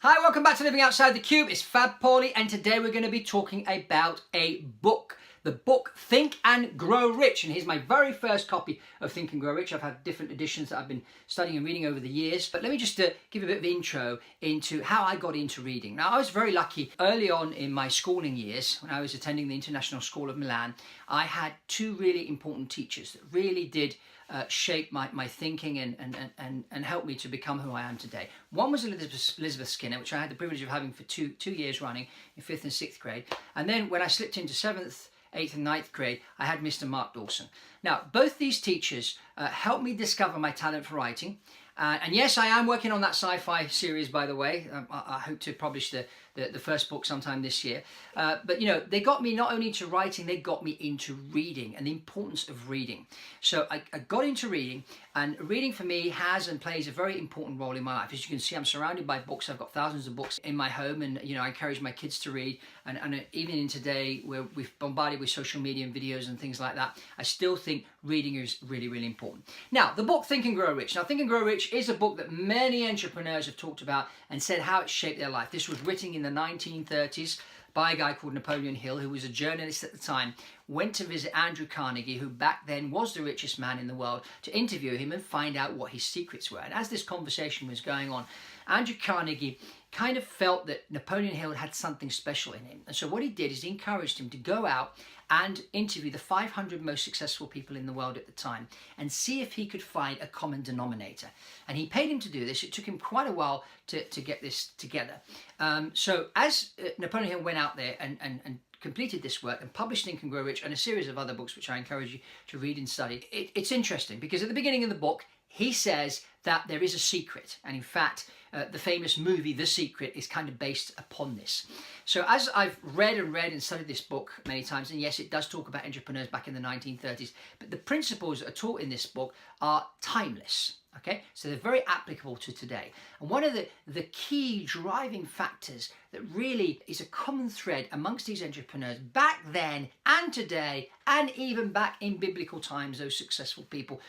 Hi, welcome back to Living Outside the Cube. It's Fab Poli, and today we're going to be talking about a book. The book Think and Grow Rich. And here's my very first copy of Think and Grow Rich. I've had different editions that I've been studying and reading over the years. But let me just give a bit of intro into how I got into reading. Now, I was very lucky early on in my schooling years when I was attending the International School of Milan. I had two really important teachers that really did shape my thinking and help me to become who I am today. One was Elizabeth Skinner, which I had the privilege of having for two years running in 5th and 6th grade. And then when I slipped into 7th, 8th and 9th grade, I had Mr. Mark Dawson. Now, both these teachers helped me discover my talent for writing. And yes, I am working on that sci-fi series, by the way. I hope to publish the first book sometime this year. But, you know, they got me not only into writing, they got me into reading and the importance of reading. So I got into reading, and reading for me has and plays a very important role in my life. As you can see, I'm surrounded by books. I've got thousands of books in my home, and, you know, I encourage my kids to read. And even in today, where we've bombarded with social media and videos and things like that, I still think reading is really, really important. Now, the book Think and Grow Rich. Now, Think and Grow Rich is a book that many entrepreneurs have talked about and said how it shaped their life. This was written in the 1930s by a guy called Napoleon Hill, who was a journalist at the time, went to visit Andrew Carnegie, who back then was the richest man in the world, to interview him and find out what his secrets were. And as this conversation was going on, Andrew Carnegie kind of felt that Napoleon Hill had something special in him. And so what he did is he encouraged him to go out and interview the 500 most successful people in the world at the time and see if he could find a common denominator. And he paid him to do this. It took him quite a while to get this together. So as Napoleon Hill went out there and completed this work and published Think and Grow Rich and a series of other books which I encourage you to read and study, it's interesting because at the beginning of the book, he says that there is a secret. And in fact, the famous movie, The Secret, is kind of based upon this. So as I've read and studied this book many times, and yes, it does talk about entrepreneurs back in the 1930s, but the principles that are taught in this book are timeless. Okay, so they're very applicable to today. And one of the key driving factors that really is a common thread amongst these entrepreneurs back then and today, and even back in biblical times, those successful people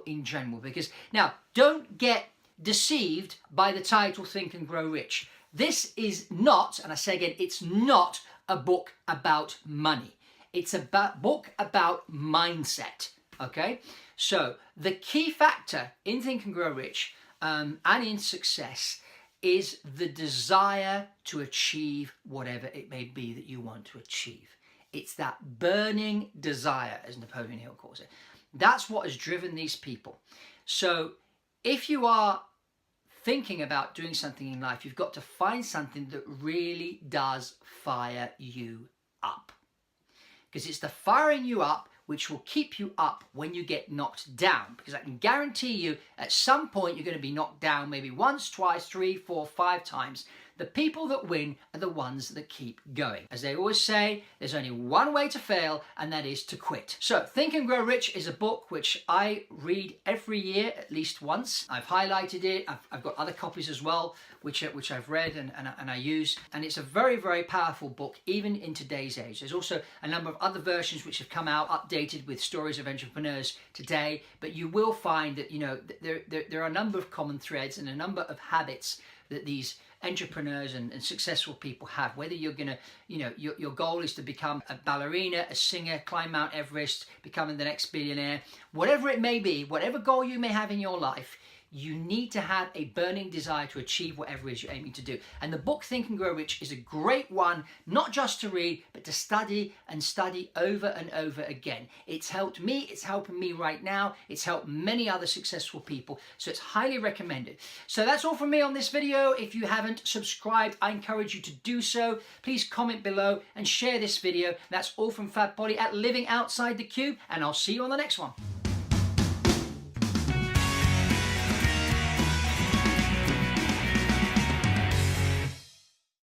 in general. Because now, don't get deceived by the title Think and Grow Rich. This is not, and I say again, it's not a book about money. It's a book about mindset. Okay, so the key factor in Think and Grow Rich and in success is the desire to achieve whatever it may be that you want to achieve. It's that burning desire, as Napoleon Hill calls it. That's what has driven these people. So if you are thinking about doing something in life, you've got to find something that really does fire you up. Because it's the firing you up which will keep you up when you get knocked down. Because I can guarantee you at some point you're going to be knocked down maybe once, twice, 3, 4, 5 times. The people that win are the ones that keep going. As they always say, there's only one way to fail, and that is to quit. So Think and Grow Rich is a book which I read every year at least once. I've highlighted it. I've got other copies as well, which I've read and I use. And it's a very, very powerful book, even in today's age. There's also a number of other versions which have come out, updated with stories of entrepreneurs today. But you will find that, you know, there are a number of common threads and a number of habits that these entrepreneurs and successful people have. Whether you're gonna, you know, your goal is to become a ballerina, a singer, climb Mount Everest, becoming the next billionaire, whatever it may be, whatever goal you may have in your life, you need to have a burning desire to achieve whatever it is you're aiming to do. And the book Think and Grow Rich is a great one, not just to read, but to study and study over and over again. It's helped me, it's helping me right now, it's helped many other successful people, so it's highly recommended. So that's all from me on this video. If you haven't subscribed, I encourage you to do so. Please comment below and share this video. That's all from Fab Poli at Living Outside the Cube, and I'll see you on the next one.